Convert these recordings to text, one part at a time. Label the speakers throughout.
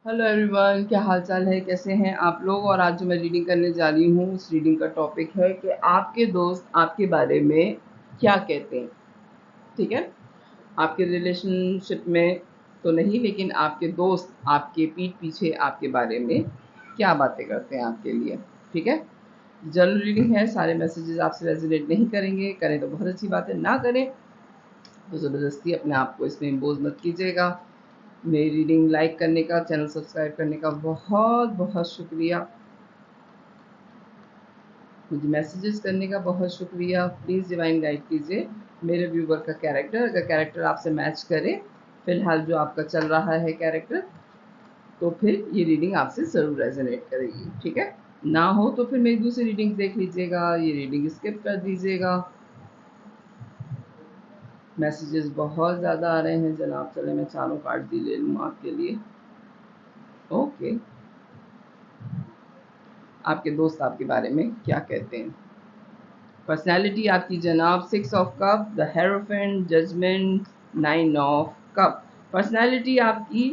Speaker 1: Hello everyone, क्या हाल चाल है, कैसे हैं आप लोग। और आज जो मैं रीडिंग करने जा रही हूँ उस रीडिंग का टॉपिक है कि आपके दोस्त आपके बारे में क्या कहते हैं। ठीक है, आपके रिलेशनशिप में तो नहीं, लेकिन आपके दोस्त आपके पीठ पीछे आपके बारे में क्या बातें करते हैं आपके लिए। ठीक है, जनरल रीडिंग है, सारे मैसेजेस आपसे रेजोनेट नहीं करेंगे, करें तो बहुत अच्छी बात है, ना करें तो ज़बरदस्ती अपने आप को इसमें इम्पोज मत कीजिएगा। मेरी रीडिंग लाइक करने का, चैनल सब्सक्राइब करने का बहुत बहुत शुक्रिया। मुझे मैसेजेस करने का बहुत शुक्रिया। प्लीज़ डिवाइन गाइड कीजिए मेरे व्यूवर का कैरेक्टर, अगर कैरेक्टर आपसे मैच करे, फिलहाल जो आपका चल रहा है कैरेक्टर, तो फिर ये रीडिंग आपसे ज़रूर रेजोनेट करेगी। ठीक है, ना हो तो फिर मेरी दूसरी रीडिंग देख लीजिएगा, ये रीडिंग स्किप कर दीजिएगा। मैसेजेस बहुत ज़्यादा आ रहे हैं जनाब, चले मैं चारों कार्ड भी ले लूँ आपके लिए। ओके, आपके दोस्त आपके बारे में क्या कहते हैं। पर्सनैलिटी आपकी जनाब 6 of cup, the hierophant, judgement, 9 of cup. Personality आपकी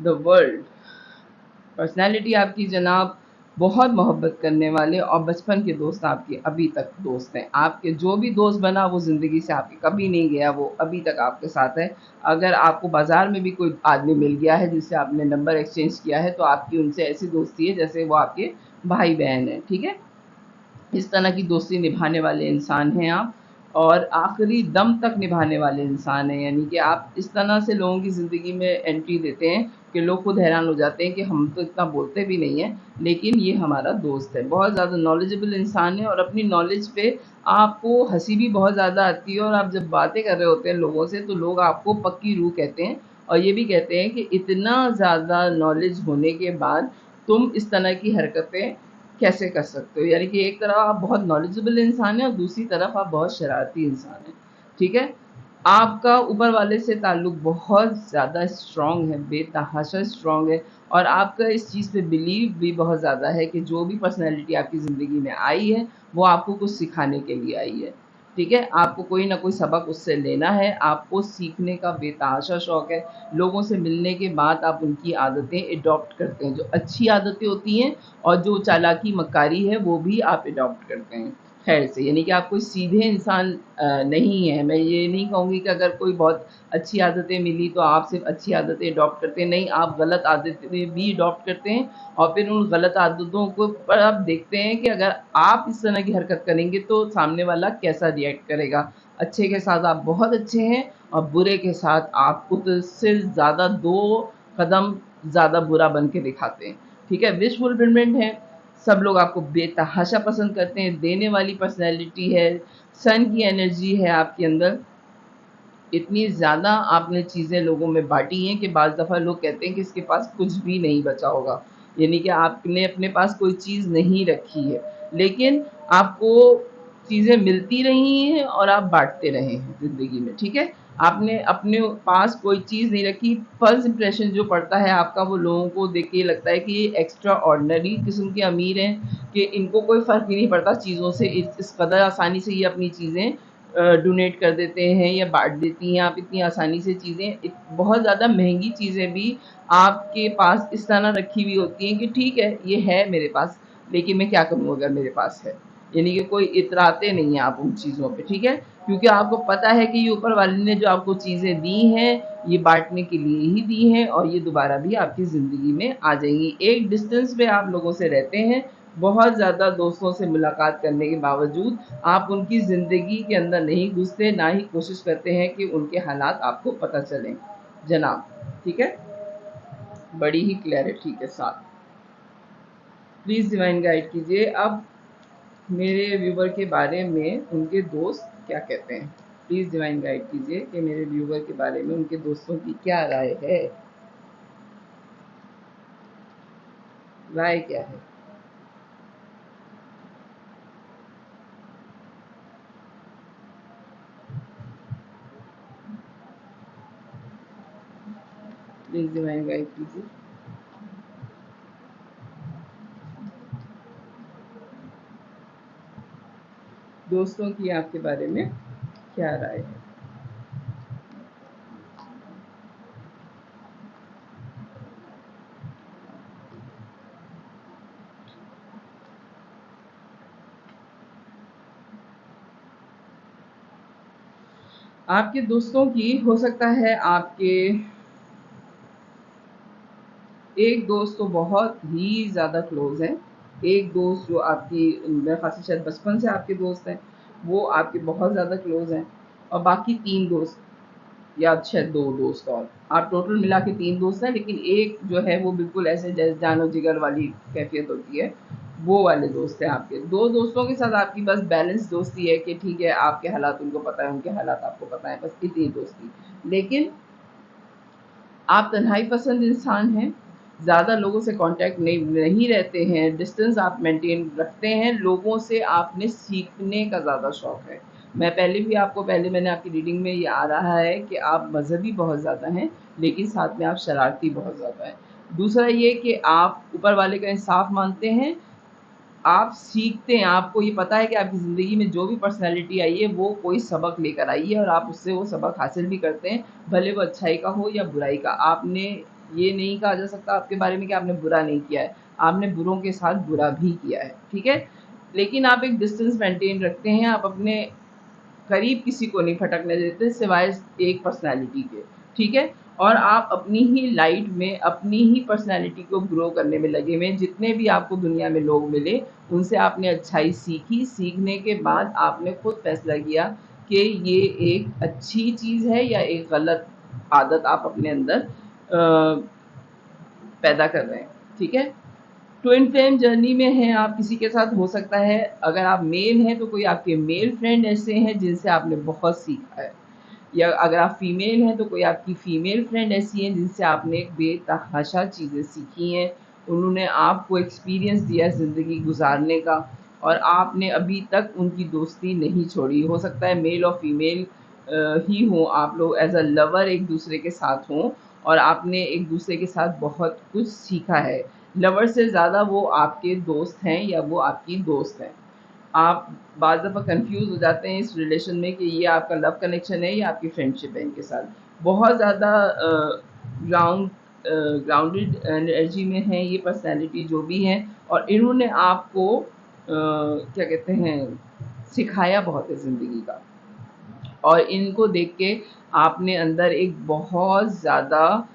Speaker 1: द वर्ल्ड। पर्सनैलिटी आपकी जनाब बहुत मोहब्बत करने वाले, और बचपन के दोस्त आपके अभी तक दोस्त हैं। आपके जो भी दोस्त बना वो ज़िंदगी से आपके कभी नहीं गया, वो अभी तक आपके साथ है। अगर आपको बाज़ार में भी कोई आदमी मिल गया है जिससे आपने नंबर एक्सचेंज किया है, तो आपकी उनसे ऐसी दोस्ती है जैसे वो आपके भाई बहन हैं। ठीक है, इस तरह की दोस्ती निभाने वाले इंसान हैं आप, और आखिरी दम तक निभाने वाले इंसान हैं। यानी कि आप इस तरह से लोगों की ज़िंदगी में एंट्री देते हैं कि लोग खुद हैरान हो जाते हैं कि हम तो इतना बोलते भी नहीं हैं, लेकिन ये हमारा दोस्त है। बहुत ज़्यादा नॉलेजेबल इंसान है, और अपनी नॉलेज पे आपको हंसी भी बहुत ज़्यादा आती है, और आप जब बातें कर रहे होते हैं लोगों से तो लोग आपको पक्की रूह कहते हैं, और ये भी कहते हैं कि इतना ज़्यादा नॉलेज होने के बाद तुम इस तरह की हरकतें कैसे कर सकते हो। यानी कि एक तरफ आप बहुत नॉलेजेबल इंसान हैं और दूसरी तरफ आप बहुत शरारती इंसान हैं। ठीक है, आपका ऊपर वाले से ताल्लुक बहुत ज़्यादा स्ट्रॉन्ग है, बेतहाशा स्ट्रॉन्ग है, और आपका इस चीज़ पे बिलीव भी बहुत ज़्यादा है कि जो भी पर्सनैलिटी आपकी ज़िंदगी में आई है वो आपको कुछ सिखाने के लिए आई है। ठीक है, आपको कोई ना कोई सबक उससे लेना है, आपको सीखने का बेतहाशा शौक है। लोगों से मिलने के बाद आप उनकी आदतें एडॉप्ट करते हैं, जो अच्छी आदतें होती हैं, और जो चालाकी मक्कारी है वो भी आप एडॉप्ट करते हैं खैर से। यानी कि आप कोई सीधे इंसान नहीं है। मैं ये नहीं कहूँगी कि अगर कोई बहुत अच्छी आदतें मिली तो आप सिर्फ अच्छी आदतें एडॉप्ट करते हैं, नहीं, आप गलत आदतें भी एडॉप्ट करते हैं, और फिर उन गलत आदतों को पर आप देखते हैं कि अगर आप इस तरह की हरकत करेंगे तो सामने वाला कैसा रिएक्ट करेगा। अच्छे के साथ आप बहुत अच्छे हैं, और बुरे के साथ आप उससे ज़्यादा 2 कदम ज़्यादा बुरा बन के दिखाते हैं। ठीक है, विश फुलफिलमेंट है, सब लोग आपको बेतहाशा पसंद करते हैं, देने वाली पर्सनैलिटी है, सन की एनर्जी है आपके अंदर। इतनी ज़्यादा आपने चीज़ें लोगों में बाँटी हैं कि बाज़ दफ़ा लोग कहते हैं कि इसके पास कुछ भी नहीं बचा होगा। यानी कि आपने अपने पास कोई चीज़ नहीं रखी है, लेकिन आपको चीज़ें मिलती रही हैं और आप बाँटते रहे हैं ज़िंदगी में। ठीक है? आपने अपने पास कोई चीज़ नहीं रखी, फर्स्ट इंप्रेशन जो पड़ता है आपका वो लोगों को देख के ये लगता है कि ये एक्स्ट्रा ऑर्डिनरी किस्म के अमीर हैं, कि इनको कोई फ़र्क ही नहीं पड़ता चीज़ों से, इस कदर आसानी से ये अपनी चीज़ें डोनेट कर देते हैं या बाँट देती हैं। आप इतनी आसानी से चीज़ें, बहुत ज़्यादा महँगी चीज़ें भी आपके पास इस तरह रखी हुई होती हैं कि ठीक है, ये है मेरे पास, लेकिन मैं क्या करूँ अगर मेरे पास है। यानी कि कोई इतराते नहीं हैं आप उन चीज़ों पे। ठीक है? क्योंकि आपको पता है कि ये ऊपर वाले ने जो आपको चीज़ें दी हैं, ये बाँटने के लिए ही दी हैं, और ये दोबारा भी आपकी ज़िंदगी में आ जाएँगी। एक डिस्टेंस पे आप लोगों से रहते हैं, बहुत ज़्यादा दोस्तों से मुलाकात करने के बावजूद आप उनकी ज़िंदगी के अंदर नहीं घुसते, ना ही कोशिश करते हैं कि उनके हालात आपको पता चलें जनाब। ठीक है? बड़ी ही क्लैरिटी के साथ प्लीज़ डिवाइन गाइड कीजिए अब मेरे व्यूवर के बारे में उनके दोस्त क्या कहते हैं। प्लीज़ डिवाइन गाइड कीजिए कि मेरे व्यूवर के बारे में उनके दोस्तों की क्या राय है। राय क्या है? प्लीज़ डिवाइन गाइड कीजिए। दोस्तों की आपके बारे में क्या राय है? आपके दोस्तों की हो सकता है आपके एक दोस्त तो बहुत ही ज़्यादा क्लोज़ हैं, एक दोस्त जो आपकी मेरे ख़्याल से शायद बचपन से आपके दोस्त हैं, वो आपके बहुत ज़्यादा क्लोज़ हैं, और बाकी 3 दोस्त या शायद 2 दोस्त और। आप टोटल मिला के 3 दोस्त हैं, लेकिन एक जो है वो बिल्कुल ऐसे जैसे जान और जिगर वाली कैफ़ियत होती है, वो वाले दोस्त हैं आपके। 2 दोस्तों के साथ आपकी बस बैलेंस दोस्ती है कि ठीक है, आपके हालात उनको पता है, उनके हालात आपको पता है, बस इतनी दोस्ती। लेकिन आप तन्हाई पसंद इंसान हैं, ज़्यादा लोगों से कांटेक्ट नहीं रहते हैं, डिस्टेंस आप मेंटेन रखते हैं, लोगों से आपने सीखने का ज़्यादा शौक है। मैं पहले भी आपको पहले मैंने आपकी रीडिंग में ये आ रहा है कि आप मज़हबी बहुत ज़्यादा हैं, लेकिन साथ में आप शरारती बहुत ज़्यादा हैं। दूसरा ये कि आप ऊपर वाले का इंसाफ मानते हैं, आप सीखते हैं, आपको ये पता है कि आपकी ज़िंदगी में जो भी पर्सनैलिटी आई है, वो कोई सबक लेकर आई है और आप उससे वो सबक हासिल भी करते हैं, भले वो अच्छाई का हो या बुराई का। आपने ये नहीं कहा जा सकता आपके बारे में कि आपने बुरा नहीं किया है, आपने बुरों के साथ बुरा भी किया है, ठीक है? लेकिन आप एक डिस्टेंस मेंटेन रखते हैं, आप अपने करीब किसी को नहीं फटकने देते सिवाय एक पर्सनैलिटी के, ठीक है? और आप अपनी ही लाइट में अपनी ही पर्सनैलिटी को ग्रो करने में लगे हुए हैं। जितने भी आपको दुनिया में लोग मिले, उनसे आपने अच्छाई सीखी, सीखने के बाद आपने खुद फैसला किया कि ये एक अच्छी चीज़ है या एक गलत आदत आप अपने अंदर पैदा कर रहे हैं, ठीक है? ट्विन फ्लेम जर्नी में हैं आप, किसी के साथ हो सकता है अगर आप मेल हैं तो कोई आपके मेल फ्रेंड ऐसे हैं जिनसे आपने बहुत सीखा है, या अगर आप फीमेल हैं तो कोई आपकी फीमेल फ्रेंड ऐसी हैं जिनसे आपने बेतहाशा चीज़ें सीखी हैं, उन्होंने आपको एक्सपीरियंस दिया है ज़िंदगी गुजारने का, और आपने अभी तक उनकी दोस्ती नहीं छोड़ी। हो सकता है मेल और फीमेल ही हों, आप लोग एज अ लवर एक दूसरे के साथ हों और आपने एक दूसरे के साथ बहुत कुछ सीखा है। लवर से ज़्यादा वो आपके दोस्त हैं या वो आपकी दोस्त हैं। आप बाज़ दफ़ा कन्फ्यूज़ हो जाते हैं इस रिलेशन में कि ये आपका लव कनेक्शन है या आपकी फ्रेंडशिप है इनके साथ। बहुत ज़्यादा ग्राउंडेड एनर्जी में है ये पर्सनैलिटी जो भी हैं, और इन्होंने आपको क्या कहते हैं, सिखाया बहुत है ज़िंदगी का। और इनको देख के आपने अंदर एक बहुत ज़्यादा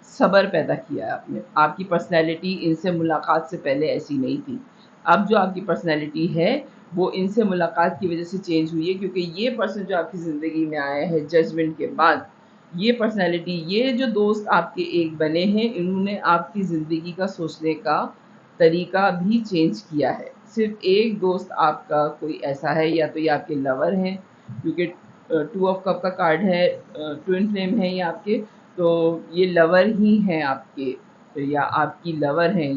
Speaker 1: सब्र पैदा किया है आपने। आपकी पर्सनैलिटी इनसे मुलाकात से पहले ऐसी नहीं थी। अब जो आपकी पर्सनैलिटी है, वो इनसे मुलाकात की वज़ह से चेंज हुई है, क्योंकि ये पर्सन जो आपकी ज़िंदगी में आया है जजमेंट के बाद, ये पर्सनैलिटी, ये जो दोस्त आपके एक बने हैं, इन्होंने आपकी ज़िंदगी का सोचने का तरीका भी चेंज किया है। सिर्फ़ एक दोस्त आपका कोई ऐसा है, या तो ये आपके लवर हैं, क्योंकि 2 ऑफ कप का कार्ड है, ट्विन फ्लेम है ये आपके, तो ये लवर ही हैं आपके या आपकी लवर हैं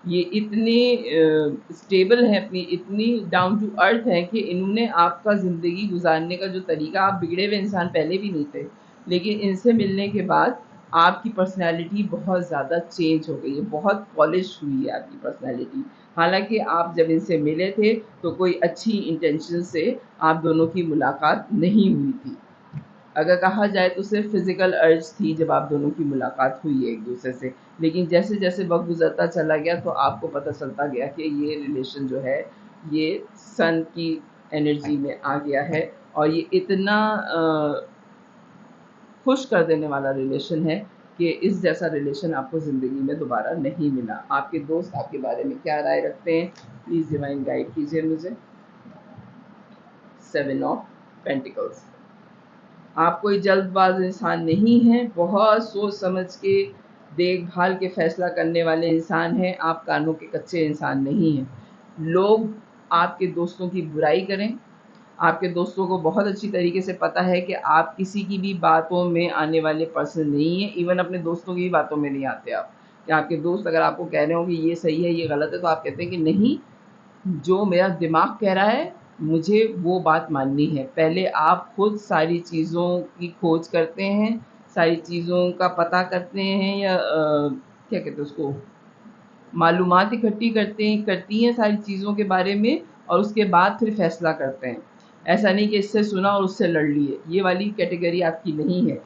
Speaker 1: ये इतने स्टेबल हैं, अपनी इतनी डाउन टू अर्थ हैं कि इन्होंने आपका ज़िंदगी गुजारने का जो तरीका, आप बिगड़े हुए इंसान पहले भी नहीं थे, लेकिन इनसे मिलने के बाद आपकी पर्सनैलिटी बहुत ज़्यादा चेंज हो गई है, बहुत पॉलिश हुई है आपकी पर्सनैलिटी। हालाँकि आप जब इनसे मिले थे तो कोई अच्छी इंटेंशन से आप दोनों की मुलाकात नहीं हुई थी। अगर कहा जाए तो सिर्फ़ फ़िज़िकल अर्ज थी जब आप दोनों की मुलाकात हुई है एक-दूसरे से। लेकिन जैसे-जैसे वक़्त गुज़रता चला गया तो आपको पता चलता गया कि ये रिलेशन जो है, ये सन की एनर्जी में आ गया है, और ये इतना खुश कर देने वाला रिलेशन है कि इस जैसा रिलेशन आपको ज़िंदगी में दोबारा नहीं मिला। आपके दोस्त आपके बारे में क्या राय रखते हैं? प्लीज़ डिवाइन गाइड कीजिए मुझे। 7 ऑफ पेंटिकल्स। आप कोई जल्दबाज़ इंसान नहीं हैं, बहुत सोच समझ के देखभाल के फ़ैसला करने वाले इंसान हैं, आप कानों के कच्चे इंसान नहीं हैं। लोग आपके दोस्तों की बुराई करें, आपके दोस्तों को बहुत अच्छी तरीके से पता है कि आप किसी की भी बातों में आने वाले पर्सन नहीं हैं, इवन अपने दोस्तों की भी बातों में नहीं आते आप। कि आपके दोस्त अगर आपको कह रहे हो कि ये सही है, ये गलत है, तो आप कहते हैं कि नहीं, जो मेरा दिमाग कह रहा है, मुझे वो बात माननी है। पहले आप खुद सारी चीज़ों की खोज करते हैं, सारी चीज़ों का पता करते हैं, या क्या कहते हैं उसको, मालूमात इकट्ठी करती हैं सारी चीज़ों के बारे में, और उसके बाद फिर फ़ैसला करते हैं। ऐसा नहीं कि इससे सुना और उससे लड़ लिए, ये वाली कैटेगरी आपकी नहीं है।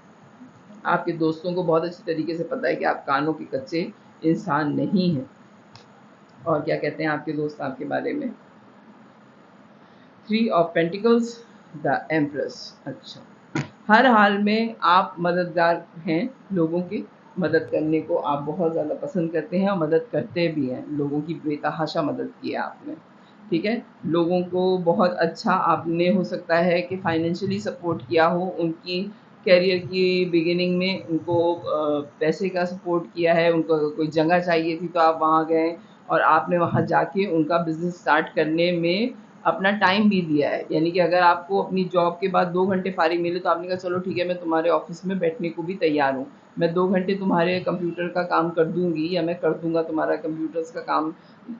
Speaker 1: आपके दोस्तों को बहुत अच्छी तरीके से पता है कि आप कानों के कच्चे इंसान नहीं हैं। और क्या कहते हैं आपके दोस्त आपके बारे में? 3 ऑफ पेंटिकल्स। The empress. अच्छा, हर हाल में आप मददगार हैं लोगों की, मदद करने को आप बहुत ज़्यादा पसंद करते हैं और मदद करते भी हैं, लोगों की बेतहाशा मदद की है आपने। ठीक है, लोगों को बहुत अच्छा आपने हो सकता है कि फाइनेंशियली सपोर्ट किया हो, उनकी करियर की बिगिनिंग में उनको पैसे का सपोर्ट किया है, उनको अगर कोई जगह चाहिए थी तो आप वहाँ गए और आपने वहाँ जाके उनका बिज़नेस स्टार्ट करने में अपना टाइम भी दिया है। यानी कि अगर आपको अपनी जॉब के बाद 2 घंटे फ़ारिग मिले तो आपने कहा चलो ठीक है, मैं तुम्हारे ऑफ़िस में बैठने को भी तैयार हूँ। मैं 2 घंटे तुम्हारे कंप्यूटर का काम कर दूँगी या मैं कर दूँगा तुम्हारा कंप्यूटर्स का काम,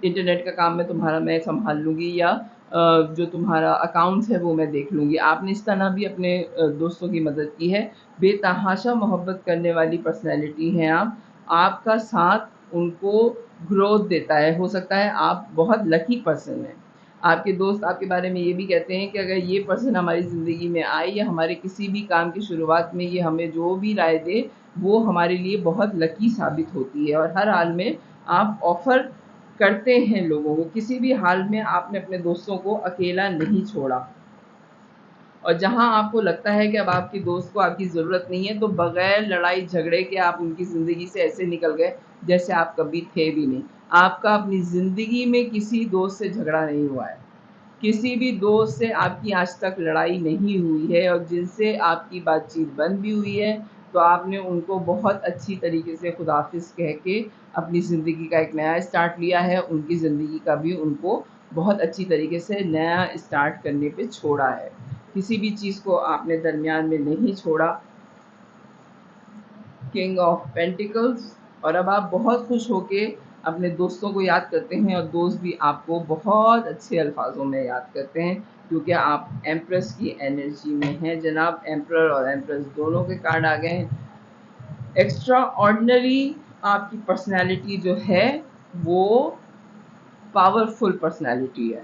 Speaker 1: इंटरनेट का काम मैं सँभाल लूँगी या जो तुम्हारा अकाउंट्स है वो मैं देख लूँगी। आपने इस तरह भी अपने दोस्तों की मदद की है। बेतहाशा मोहब्बत करने वाली पर्सनैलिटी हैं आप। आपका साथ उनको ग्रोथ देता है। हो सकता है आप बहुत लकी पर्सन हैं। आपके दोस्त आपके बारे में ये भी कहते हैं कि अगर ये पर्सन हमारी ज़िंदगी में आए या हमारे किसी भी काम की शुरुआत में ये हमें जो भी राय दे, वो हमारे लिए बहुत लकी साबित होती है। और हर हाल में आप ऑफ़र करते हैं लोगों को, किसी भी हाल में आपने अपने दोस्तों को अकेला नहीं छोड़ा। और जहाँ आपको लगता है कि अब आपके दोस्त को आपकी ज़रूरत नहीं है, तो बग़ैर लड़ाई झगड़े के आप उनकी ज़िंदगी से ऐसे निकल गए जैसे आप कभी थे भी नहीं। आपका अपनी ज़िंदगी में किसी दोस्त से झगड़ा नहीं हुआ है। किसी भी दोस्त से आपकी आज तक लड़ाई नहीं हुई है और जिनसे आपकी बातचीत बंद भी हुई है, तो आपने उनको बहुत अच्छी तरीके से खुदाफ़िज़ कह के अपनी ज़िंदगी का एक नया स्टार्ट लिया है। उनकी ज़िंदगी का भी उनको बहुत अच्छी तरीके से नया स्टार्ट करने पे छोड़ा है। किसी भी चीज़ को आपने दरमियान में नहीं छोड़ा। King of pentacles. और अब आप बहुत खुश होके अपने दोस्तों को याद करते हैं और दोस्त भी आपको बहुत अच्छे अल्फाजों में याद करते हैं, क्योंकि आप एम्प्रेस की एनर्जी में हैं जनाब। एम्प्रर और एम्प्रेस दोनों के कार्ड आ गए हैं। एक्स्ट्रा ऑर्डिनरी आपकी पर्सनैलिटी जो है वो पावरफुल पर्सनैलिटी है।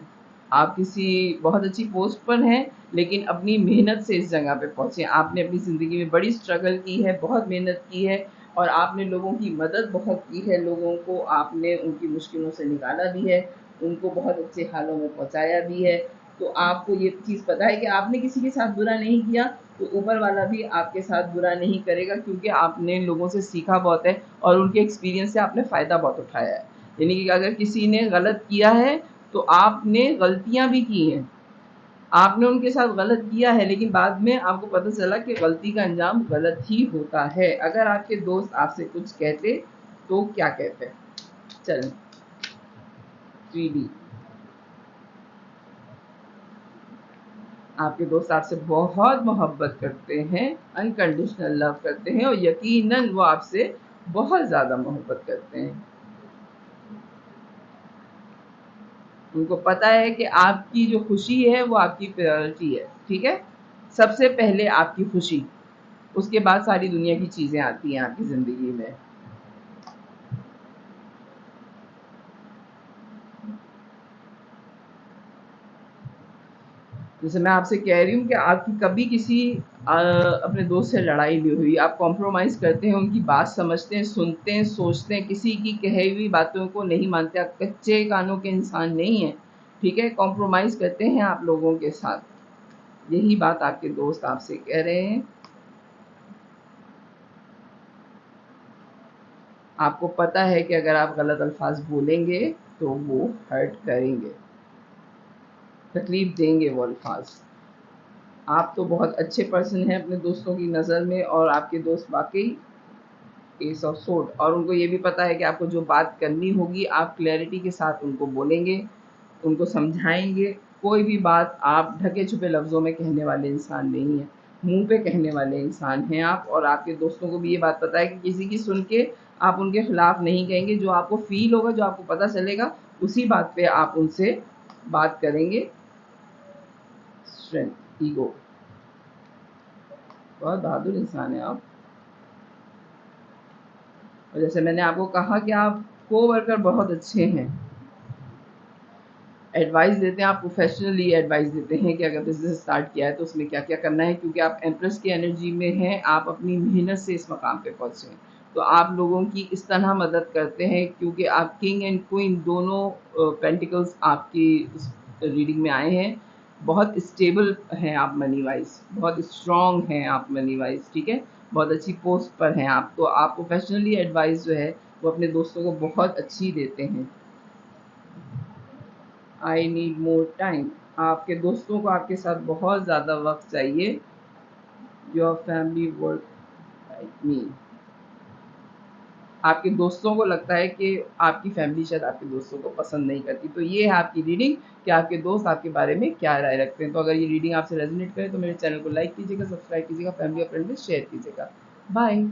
Speaker 1: आप किसी बहुत अच्छी पोस्ट पर हैं, लेकिन अपनी मेहनत से इस जगह पे पहुँचे। आपने अपनी ज़िंदगी में बड़ी स्ट्रगल की है, बहुत मेहनत की है और आपने लोगों की मदद बहुत की है। लोगों को आपने उनकी मुश्किलों से निकाला भी है, उनको बहुत अच्छे हालों में पहुँचाया भी है। तो आपको ये चीज़ पता है कि आपने किसी के साथ बुरा नहीं किया, तो ऊपर वाला भी आपके साथ बुरा नहीं करेगा, क्योंकि आपने लोगों से सीखा बहुत है और उनके एक्सपीरियंस से आपने फ़ायदा बहुत उठाया है। यानी कि अगर किसी ने गलत किया है तो आपने गलतियां भी की हैं, आपने उनके साथ गलत किया है, लेकिन बाद में आपको पता चला कि गलती का अंजाम गलत ही होता है। अगर आपके दोस्त आपसे कुछ कहते तो क्या कहते? चलें, 3D। आपके दोस्त आपसे बहुत मोहब्बत करते हैं, अनकंडीशनल लव करते हैं और यकीनन वो आपसे बहुत ज़्यादा मोहब्बत करते हैं। उनको पता है कि आपकी जो खुशी है वो आपकी प्रायोरिटी है। ठीक है, सबसे पहले आपकी खुशी, उसके बाद सारी दुनिया की चीज़ें आती हैं आपकी ज़िंदगी में। जैसे मैं आपसे कह रही हूँ कि आपकी कभी किसी अपने दोस्त से लड़ाई नहीं हुई। आप कॉम्प्रोमाइज़ करते हैं, उनकी बात समझते हैं, सुनते हैं, सोचते हैं, किसी की कही हुई बातों को नहीं मानते। आप कच्चे कानों के इंसान नहीं हैं। ठीक है, कॉम्प्रोमाइज़ करते हैं आप लोगों के साथ। यही बात आपके दोस्त आपसे कह रहे हैं। आपको पता है कि अगर आप गलत अल्फाज बोलेंगे तो वो हर्ट करेंगे, तकलीफ देंगे वो अल्फाज। आप तो बहुत अच्छे पर्सन हैं अपने दोस्तों की नज़र में और आपके दोस्त वाकई एस ऑफ सोर्ड। और उनको ये भी पता है कि आपको जो बात करनी होगी आप क्लैरिटी के साथ उनको बोलेंगे, उनको समझाएंगे। कोई भी बात आप ढके छुपे लफ्ज़ों में कहने वाले इंसान नहीं हैं, मुंह पे कहने वाले इंसान हैं आप। और आपके दोस्तों को भी ये बात पता है कि किसी की सुन के आप उनके खिलाफ नहीं कहेंगे। जो आपको फील होगा, जो आपको पता चलेगा, उसी बात पे आप उनसे बात करेंगे। स्ट्रेंथ, ईगो, बहुत बहादुर इंसान है आप। और जैसे मैंने आपको कहा कि आप कोवर्कर बहुत अच्छे हैं, एडवाइस देते हैं, आप प्रोफेशनली एडवाइस देते हैं कि अगर बिज़नेस स्टार्ट किया है तो उसमें क्या-क्या करना है, क्योंकि आप एम्प्रेस की एनर्जी में हैं, आप अपनी मेहनत से इस मकाम पे पहुँचे हैं। तो आप लोगों की इस तरह मदद करते हैं, क्योंकि आप किंग एंड क्वीन दोनों पेंटिकल्स आपकी इस रीडिंग में आए हैं। बहुत स्टेबल हैं आप मनी वाइज, बहुत स्ट्रांग हैं आप मनी वाइज, ठीक है, बहुत अच्छी पोस्ट पर हैं आप, तो आप प्रोफेशनली एडवाइस जो है वो अपने दोस्तों को बहुत अच्छी देते हैं। आई नीड मोर टाइम, आपके दोस्तों को आपके साथ बहुत ज़्यादा वक्त चाहिए। Your family work like me, आपके दोस्तों को लगता है कि आपकी फैमिली शायद आपके दोस्तों को पसंद नहीं करती। तो ये है आपकी रीडिंग कि आपके दोस्त आपके बारे में क्या राय रखते हैं। तो अगर ये रीडिंग आपसे रेजोनेट करे तो मेरे चैनल को लाइक कीजिएगा, सब्सक्राइब कीजिएगा, फैमिली और फ्रेंड में शेयर कीजिएगा। बाय।